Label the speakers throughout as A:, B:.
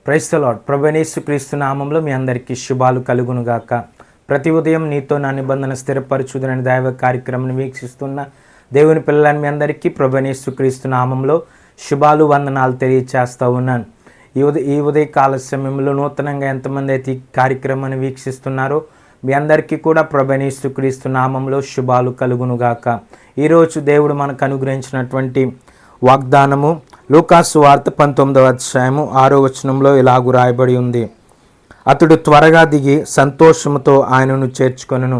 A: Praise the lord. ప్రభువైన యేసుక్రీస్తు నామంలో మీ అందరికీ శుభాలు కలుగునుగాక. ప్రతి ఉదయం నీతో నా నిబంధన స్థిరపరచుదనని దైవ కార్యక్రమాన్ని వీక్షిస్తున్న దేవుని పిల్లలని మీ అందరికీ ప్రభువైన యేసుక్రీస్తు నామంలో శుభాలు వందనాలు తెలియచేస్తూ ఉన్నాను. ఈ ఉదయకాల సమయంలో నూతనంగా ఎంతమంది అయితే ఈ కార్యక్రమాన్ని వీక్షిస్తున్నారో మీ అందరికీ కూడా ప్రభువైన యేసుక్రీస్తు నామంలో శుభాలు కలుగునుగాక. ఈరోజు దేవుడు మనకు అనుగ్రహించినటువంటి వాగ్దానము లూకాసు సువార్త 19వ అధ్యాయము 6వ వచనంలో ఇలాగు రాయబడి ఉంది. అతడు త్వరగా దిగి సంతోషముతో ఆయనను చేర్చుకొనును.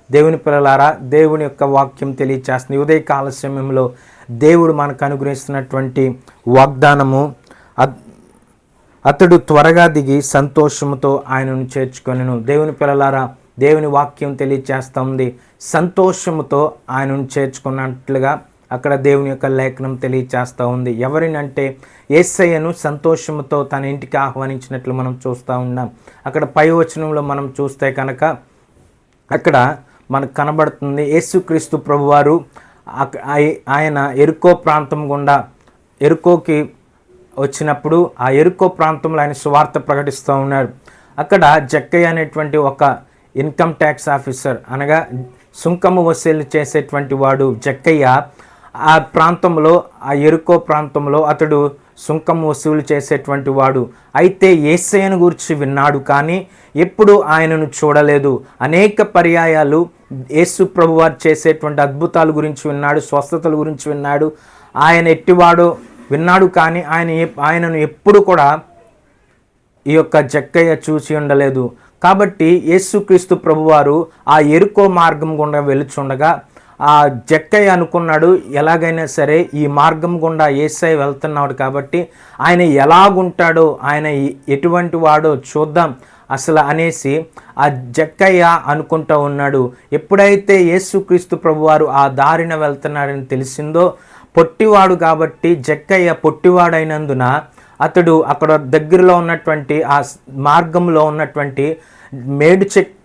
A: దేవుని పిల్లలారా, దేవుని యొక్క వాక్యం తెలియచేస్తుంది. ఉదయకాల సమయంలో దేవుడు మనకు అనుగ్రహిస్తున్నటువంటి వాగ్దానము, అతడు త్వరగా దిగి సంతోషముతో ఆయనను చేర్చుకొనును. దేవుని పిల్లలారా, దేవుని వాక్యం తెలియచేస్తుంది. సంతోషముతో ఆయనను చేర్చుకున్నట్లుగా అక్కడ దేవుని యొక్క లేఖనం తెలియచేస్తూ ఉంది. ఎవరినంటే యేసయ్యను సంతోషంతో తన ఇంటికి ఆహ్వానించినట్లు మనం చూస్తూ ఉన్నాం. అక్కడ పై వచనంలో మనం చూస్తే కనుక అక్కడ మనకు కనబడుతుంది, యేసుక్రీస్తు ప్రభువారు ఆయన ఎరుకో ప్రాంతం గుండా ఎరుకోకి వచ్చినప్పుడు ఆ ఎరుకో ప్రాంతంలో ఆయన సువార్త ప్రకటిస్తూ ఉన్నాడు. అక్కడ జక్కయ్య అనేటువంటి ఒక ఇన్కమ్ ట్యాక్స్ ఆఫీసర్, అనగా సుంకము వసూలు చేసేటువంటి వాడు జక్కయ్య, ఆ ప్రాంతంలో ఆ ఎరుకో ప్రాంతంలో అతడు సుంకం వసూలు చేసేటువంటి వాడు. అయితే యేసయ్యను గురించి విన్నాడు, కానీ ఎప్పుడు ఆయనను చూడలేదు. అనేక పర్యాయాలు యేసు ప్రభువారు చేసేటువంటి అద్భుతాల గురించి విన్నాడు, స్వస్థతల గురించి విన్నాడు. ఆయన ఎట్టివాడో విన్నాడు, కానీ ఆయనను ఎప్పుడు కూడా ఈ యొక్క జక్కయ్య చూసి ఉండలేదు. కాబట్టి యేసుక్రీస్తు ప్రభువారు ఆ ఎరుకో మార్గం గుండా వెళుచుండగా ఆ జక్కయ్య అనుకున్నాడు, ఎలాగైనా సరే ఈ మార్గం గుండా యేసయ్య వెళ్తున్నాడు కాబట్టి ఆయన ఎలాగుంటాడో, ఆయన ఎటువంటి వాడో చూద్దాం అసలు అనేసి ఆ జక్కయ్య అనుకుంటూ ఉన్నాడు. ఎప్పుడైతే యేసుక్రీస్తు ప్రభువారు ఆ దారిన వెళ్తున్నాడని తెలిసిందో, పొట్టివాడు కాబట్టి జక్కయ్య పొట్టివాడైనందున అతడు అక్కడ దగ్గరలో ఉన్నటువంటి ఆ మార్గంలో ఉన్నటువంటి మేడు చెట్టు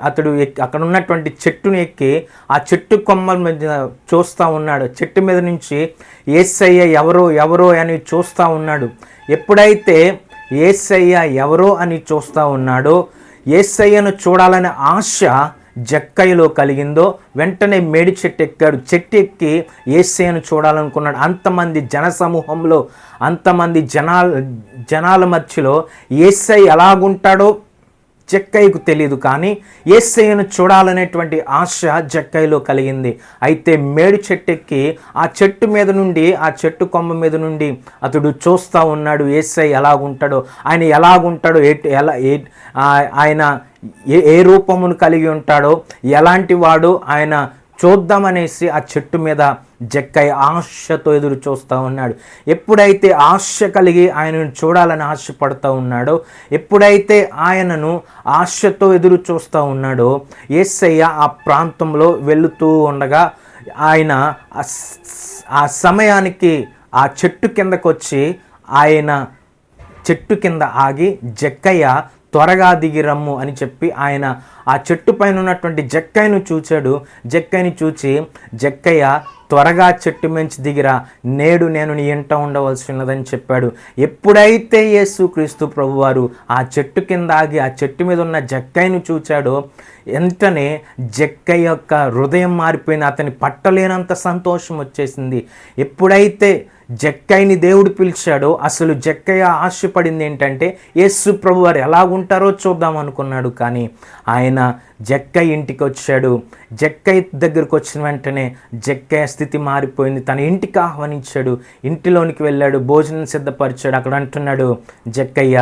A: అతడు అక్కడ ఉన్నటువంటి చెట్టును ఎక్కి ఆ చెట్టు కొమ్మల మీద చూస్తూ ఉన్నాడు. చెట్టు మీద నుంచి యేసయ్య ఎవరో అని చూస్తూ ఉన్నాడు. ఎప్పుడైతే యేసయ్య ఎవరో అని చూస్తూ ఉన్నాడో, యేసయ్యను చూడాలనే ఆశ జక్కయ్యలో కలిగిందో, వెంటనే మేడి చెట్టు ఎక్కాడు. చెట్టు ఎక్కి యేసయ్యను చూడాలనుకున్నాడు. అంతమంది జనసమూహంలో, అంతమంది జనాల మధ్యలో యేసయ్య ఎలాగుంటాడో జక్కయ్యకు తెలియదు, కానీ యేసయ్యను చూడాలనేటువంటి ఆశ జక్కయ్యలో కలిగింది. అయితే మేడు చెట్టు ఎక్కి ఆ చెట్టు మీద నుండి, ఆ చెట్టు కొమ్మ మీద నుండి అతడు చూస్తూ ఉన్నాడు యేసయ్య ఎలాగుంటాడో, ఆయన ఎలాగుంటాడో, ఆయన ఏ రూపమును కలిగి ఉంటాడో, ఎలాంటి వాడు ఆయన చూద్దామనేసి ఆ చెట్టు మీద జక్కయ్య ఆశతో ఎదురు చూస్తూ ఉన్నాడు. ఎప్పుడైతే ఆశ కలిగి ఆయనను చూడాలని ఆశపడుతూ ఉన్నాడో, ఎప్పుడైతే ఆయనను ఆశతో ఎదురు చూస్తూ ఉన్నాడో, యేసయ్య ఆ ప్రాంతంలో వెళుతూ ఉండగా ఆయన ఆ సమయానికి ఆ చెట్టు కిందకు వచ్చి ఆయన చెట్టు కింద ఆగి, జక్కయ్య త్వరగా దిగి రమ్ము అని చెప్పి ఆయన ఆ చెట్టు పైన ఉన్నటువంటి జక్కయ్యను చూచాడు. జక్కయ్యని చూచి, జక్కయ్య త్వరగా చెట్టు మించి దిగిరా, నేడు నేను నీ ఇంట ఉండవలసి ఉన్నదని చెప్పాడు. ఎప్పుడైతే యేసుక్రీస్తు ప్రభువారు ఆ చెట్టు కింద ఆగి ఆ చెట్టు మీద ఉన్న జక్కయ్యను చూచాడో, వెంటనే జక్కయ్య యొక్క హృదయం మారిపోయింది. అతని పట్టలేనంత సంతోషం వచ్చేసింది. ఎప్పుడైతే జక్కయ్యని దేవుడు పిలిచాడో, అసలు జక్కయ్య ఆశపడింది ఏంటంటే యేసు ప్రభువారు ఎలా ఉంటారో చూద్దాం అనుకున్నాడు. కానీ ఆయన జక్కయ్య ఇంటికి వచ్చాడు. జక్కయ్య దగ్గరకు వచ్చిన వెంటనే జక్కయ్య స్థితి మారిపోయింది. తన ఇంటికి ఆహ్వానించాడు, ఇంటిలోనికి వెళ్ళాడు, భోజనం సిద్ధపరిచాడు. అక్కడ అంటున్నాడు జక్కయ్య,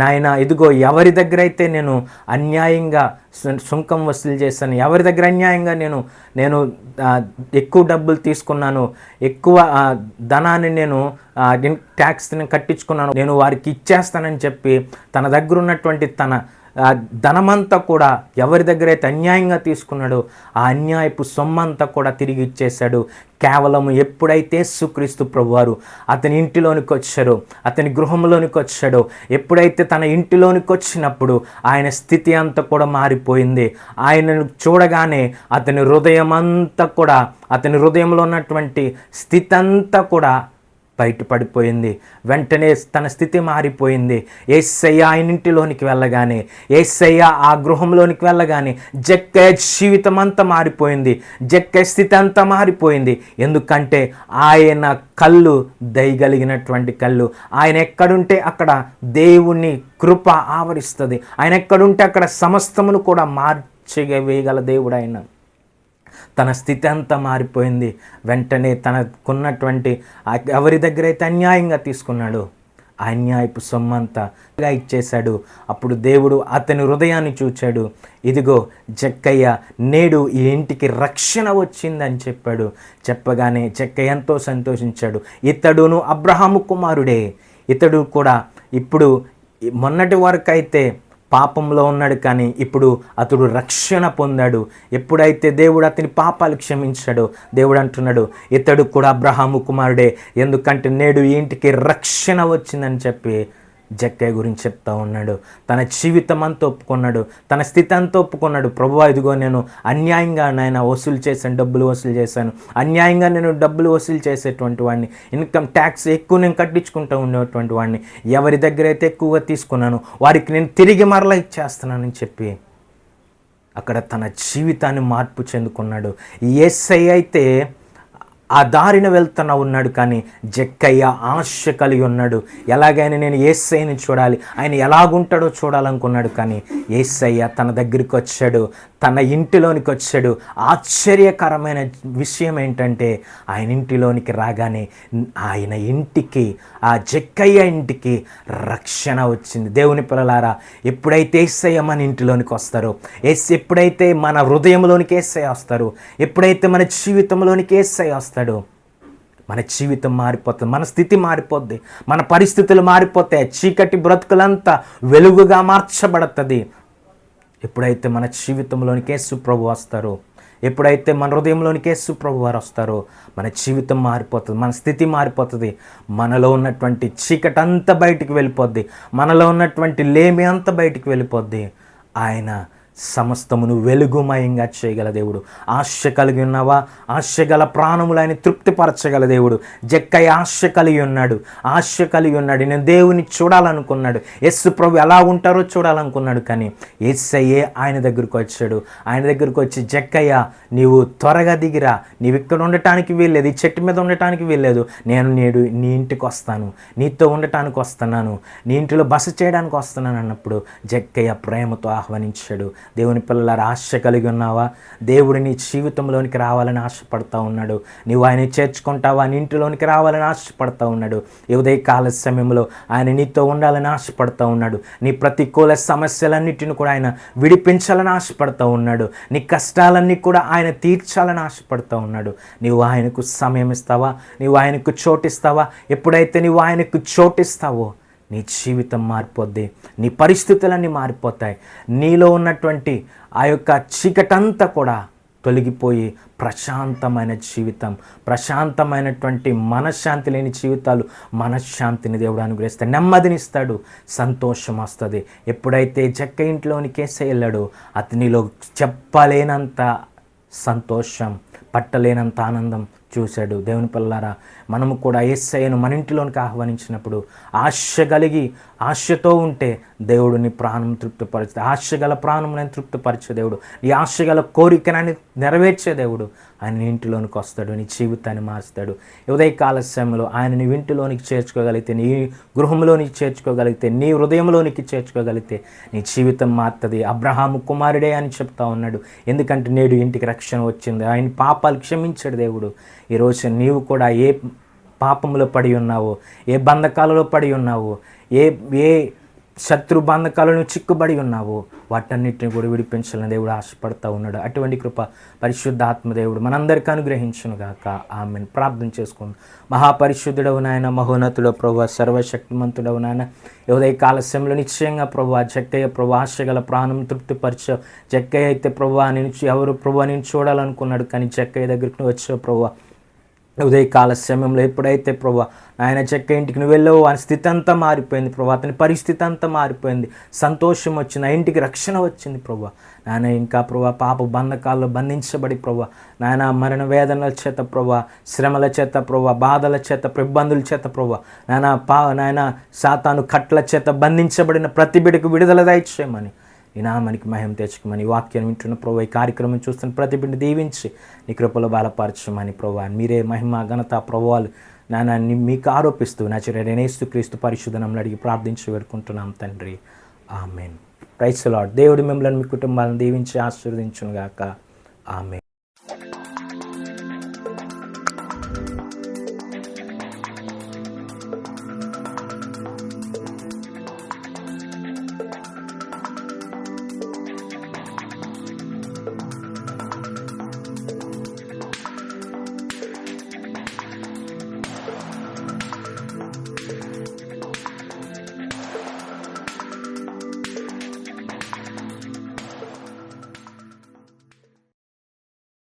A: నాయన ఇదిగో, ఎవరి దగ్గర అయితే నేను అన్యాయంగా సుంకం వసూలు చేశాను, ఎవరి దగ్గర అన్యాయంగా నేను ఎక్కువ డబ్బులు తీసుకున్నాను, ఎక్కువ ధనాన్ని నేను ట్యాక్స్ని కట్టించుకున్నాను, నేను వారికి ఇచ్చేస్తానని చెప్పి తన దగ్గర ఉన్నటువంటి తన ధనమంతా కూడా ఎవరి దగ్గర అయితే అన్యాయంగా తీసుకున్నాడో ఆ అన్యాయపు సొమ్మంతా కూడా తిరిగి ఇచ్చేశాడు. కేవలం ఎప్పుడైతే యేసుక్రీస్తు ప్రభువారు అతని ఇంటిలోనికి వచ్చాడో, అతని గృహంలోనికి వచ్చాడో, ఎప్పుడైతే తన ఇంటిలోనికి వచ్చినప్పుడు ఆయన స్థితి అంతా కూడా మారిపోయింది. ఆయనను చూడగానే అతని హృదయం అంతా కూడా, అతని హృదయంలో ఉన్నటువంటి స్థితి అంతా కూడా బయటపడిపోయింది. వెంటనే తన స్థితి మారిపోయింది. యేసయ్య ఆయన ఇంటిలోనికి వెళ్ళగానే, యేసయ్య ఆ గృహంలోనికి వెళ్ళగానే జక్కయ్య జీవితం అంతా మారిపోయింది. జక్కయ్య స్థితి అంతా మారిపోయింది. ఎందుకంటే ఆయన కళ్ళు దయగలిగినటువంటి కళ్ళు. ఆయన ఎక్కడుంటే అక్కడ దేవుని కృప ఆవరిస్తుంది. ఆయన ఎక్కడుంటే అక్కడ సమస్తమును కూడా మార్చవేయగల దేవుడు ఆయన. తన స్థితి అంతా మారిపోయింది. వెంటనే తనకున్నటువంటి ఎవరి దగ్గర అయితే అన్యాయంగా తీసుకున్నాడు ఆ అన్యాయపు సొమ్మంతా ఇచ్చేశాడు. అప్పుడు దేవుడు అతని హృదయాన్ని చూచాడు. ఇదిగో జక్కయ్య, నేడు ఈ ఇంటికి రక్షణ వచ్చిందని చెప్పాడు. చెప్పగానే జక్కయ్య ఎంతో సంతోషించాడు. ఇతడును అబ్రహాము కుమారుడే. ఇతడు కూడా ఇప్పుడు మొన్నటి వరకు అయితే పాపంలో ఉన్నాడు, కానీ ఇప్పుడు అతడు రక్షణ పొందాడు. ఎప్పుడైతే దేవుడు అతని పాపాలు క్షమించాడో దేవుడు అంటున్నాడు, ఇతడు కూడా అబ్రహాము కుమారుడే, ఎందుకంటే నేడు ఈ ఇంటికి రక్షణ వచ్చిందని చెప్పి జక్కయ్య గురించి చెప్తా ఉన్నాడు. తన జీవితం అంతా ఒప్పుకున్నాడు, తన స్థితి అంతా ఒప్పుకున్నాడు. ప్రభువా, ఇదిగో నేను అన్యాయంగా నాయన వసూలు చేశాను, డబ్బులు వసూలు చేశాను, అన్యాయంగా నేను డబ్బులు వసూలు చేసేటువంటి వాడిని, ఇన్కమ్ ట్యాక్స్ ఎక్కువ నేను కట్టించుకుంటూ ఉండేటువంటి వాడిని, ఎవరి దగ్గర అయితే ఎక్కువగా తీసుకున్నాను వారికి నేను తిరిగి మరలా ఇచ్చేస్తున్నానని చెప్పి అక్కడ తన జీవితాన్ని మార్పు చెందుకున్నాడు. యేసయ్య అయితే ఆ దారిన వెళ్తున్నా ఉన్నాడు, కానీ జక్కయ్య ఆశ కలిగి ఉన్నాడు. ఎలాగైనా నేను యేసయ్యని చూడాలి, ఆయన ఎలాగుంటాడో చూడాలనుకున్నాడు. కానీ యేసయ్య తన దగ్గరికి వచ్చాడు, తన ఇంటిలోనికి వచ్చాడు. ఆశ్చర్యకరమైన విషయం ఏంటంటే ఆయన ఇంటిలోనికి రాగానే ఆయన ఇంటికి, ఆ జక్కయ్య ఇంటికి రక్షణ వచ్చింది. దేవుని పిల్లలారా, ఎప్పుడైతే యేసయ్య మన ఇంటిలోనికి వస్తారో, ఎప్పుడైతే మన హృదయంలోనికి యేసయ్య వస్తారు, ఎప్పుడైతే మన జీవితంలోనికి యేసయ్య వస్తారో, మన జీవితం మారిపోతుంది, మన స్థితి మారిపోద్ది, మన పరిస్థితులు మారిపోతాయి. చీకటి బ్రతుకులంతా వెలుగుగా మార్చబడుతుంది. ఎప్పుడైతే మన జీవితంలోనికి యేసు ప్రభు వస్తారో, ఎప్పుడైతే మన హృదయంలోనికి యేసు ప్రభు వారు వస్తారో, మన జీవితం మారిపోతుంది, మన స్థితి మారిపోతుంది. మనలో ఉన్నటువంటి చీకటి అంతా బయటికి వెళ్ళిపోద్ది, మనలో ఉన్నటువంటి లేమి అంతా బయటికి వెళ్ళిపోద్ది. ఆయన సమస్తమును వెలుగుమయంగా చేయగల దేవుడు. ఆశ కలిగి ఉన్నావా? ఆశ గల ప్రాణములు ఆయన తృప్తిపరచగల దేవుడు. జక్కయ్య ఆశ కలిగి ఉన్నాడు, ఆశ కలిగి ఉన్నాడు. నేను దేవుని చూడాలనుకున్నాడు, యేసు ప్రభు ఎలా ఉంటారో చూడాలనుకున్నాడు. కానీ యేసయ్యే ఆయన దగ్గరకు వచ్చాడు. ఆయన దగ్గరకు వచ్చి, జక్కయ్య, నీవు త్వరగా దిగిరా, నీవు ఇక్కడ ఉండటానికి వీల్లేదు, ఈ చెట్టు మీద ఉండటానికి వీల్లేదు, నేను నేడు నీ ఇంటికి వస్తాను, నీతో ఉండటానికి వస్తున్నాను, నీ ఇంటిలో బస చేయడానికి వస్తున్నాను అన్నప్పుడు జక్కయ్య ప్రేమతో ఆహ్వానించాడు. దేవుని పిల్లలారా, ఆశ కలిగి ఉన్నావా? దేవుడు నీ జీవితంలోనికి రావాలని ఆశపడతా ఉన్నాడు. నీవు ఆయన చేర్చుకుంటావా? నీ ఇంటిలోనికి రావాలని ఆశపడతా ఉన్నాడు. ఈ ఉదయకాల సమయంలో ఆయన నీతో ఉండాలని ఆశపడతా ఉన్నాడు. నీ ప్రతికూల సమస్యలన్నిటిని కూడా ఆయన విడిపించాలని ఆశపడతా ఉన్నాడు. నీ కష్టాలన్నీ కూడా ఆయన తీర్చాలని ఆశపడతా ఉన్నాడు. నీవు ఆయనకు సమయం ఇస్తావా? నీవు ఆయనకు చోటిస్తావా? ఎప్పుడైతే నీవు ఆయనకు చోటిస్తావో నీ జీవితం మారిపోద్ది, నీ పరిస్థితులన్నీ మారిపోతాయి. నీలో ఉన్నటువంటి ఆ యొక్క చీకటంతా కూడా తొలగిపోయి ప్రశాంతమైన జీవితం, ప్రశాంతమైనటువంటి మనశ్శాంతి లేని జీవితాలు మనశ్శాంతిని దేవుడు అనుగ్రహిస్తాడు, నెమ్మదినిస్తాడు, సంతోషం వస్తుంది. ఎప్పుడైతే జక్క ఇంట్లోనికి యేసయ్య వెళ్ళాడో అతనిలో చెప్పలేనంత సంతోషం, పట్టలేనంత ఆనందం చూశాడు. దేవుని పిల్లలారా, మనము కూడా యేసయ్యను మన ఇంటిలోనికి ఆహ్వానించినప్పుడు ఆశ కలిగి ఆశతో ఉంటే దేవుడు నీ ప్రాణం తృప్తిపరిచే, ఆశ గల ప్రాణములను తృప్తిపరిచే దేవుడు, నీ ఆశ గల కోరికనని నెరవేర్చే దేవుడు ఆయన నీ ఇంటిలోనికి వస్తాడు, నీ జీవితాన్ని మారుస్తాడు. ఉదయకాల సమయంలో ఆయన నీ ఇంటిలోనికి చేర్చుకోగలిగితే, నీ గృహంలోనికి చేర్చుకోగలిగితే, నీ హృదయంలోనికి చేర్చుకోగలిగితే నీ జీవితం మారుతుంది. అబ్రహాము కుమారుడే అని చెప్తా ఉన్నాడు, ఎందుకంటే నేడు ఇంటికి రక్షణ వచ్చింది. ఆయన పాపాలు క్షమించాడు దేవుడు. ఈరోజు నీవు కూడా ఏ పాపంలో పడి ఉన్నావో, ఏ బంధకాలలో పడి ఉన్నావో, ఏ శత్రు బంధకాలను చిక్కుబడి ఉన్నావో వాటన్నిటిని కూడా విడిపించాలని దేవుడు ఆశపడతా ఉన్నాడు. అటువంటి కృప పరిశుద్ధ ఆత్మదేవుడు మనందరికీ అనుగ్రహించును గాక. ఆమెను ప్రార్థన చేసుకుందాం. మహాపరిశుద్ధుడవు నాయన, మహోన్నతుడు ప్రభువా, సర్వశక్తిమంతుడవు నాయన, ఉదయకాల సమయంలో నిశ్చయంగా ప్రభువా జక్కయ్య ప్రభు ఆశగల ప్రాణం తృప్తిపరిచావు. జక్కయ్య అయితే ప్రభువా నేను ఎవరు ప్రభువా నేను చూడాలనుకున్నాడు, కానీ జక్కయ్య దగ్గరికి వచ్చావు ప్రభువా. ఉదయకాల సమయంలో ఎప్పుడైతే ప్రభు ఆయన చెక్క ఇంటికి నువ్వు వెళ్ళావు, ఆయన స్థితి అంతా మారిపోయింది ప్రభు, అతని పరిస్థితి అంతా మారిపోయింది, సంతోషం వచ్చింది, ఆ ఇంటికి రక్షణ వచ్చింది ప్రభు. నాయన ఇంకా ప్రభు పాప బంధకాల్లో బంధించబడి ప్రభు నాయన మరణ వేదనల చేత ప్రభు, శ్రమల చేత ప్రభు, బాధల చేత, ఇబ్బందుల చేత ప్రభు నాయన సాతాను కట్ల చేత బంధించబడిన ప్రతి బిడ్డకు విడుదల దయచేయమని, నీ నామానికి మహిమ తెచ్చుకోమని, వాక్యం వింటున్న ప్రభు, ఈ కార్యక్రమం చూస్తున్న ప్రతి బిడ్డ దీవించి నీ కృపలో బలపరచమని ప్రభు, మీరే మహిమ ఘనత ప్రభువాలు నాన్న మీకు ఆరోపిస్తూ నజరేయుడైన యేసుక్రీస్తు పరిశుద్ధ నామములో అడిగి ప్రార్థించి వేడుకుంటున్నాం తండ్రి, ఆమేన్. Praise the lord. దేవుడు మిమ్మల్ని మీ కుటుంబాలను దీవించి ఆశీర్వదించును గాక. ఆమేన్.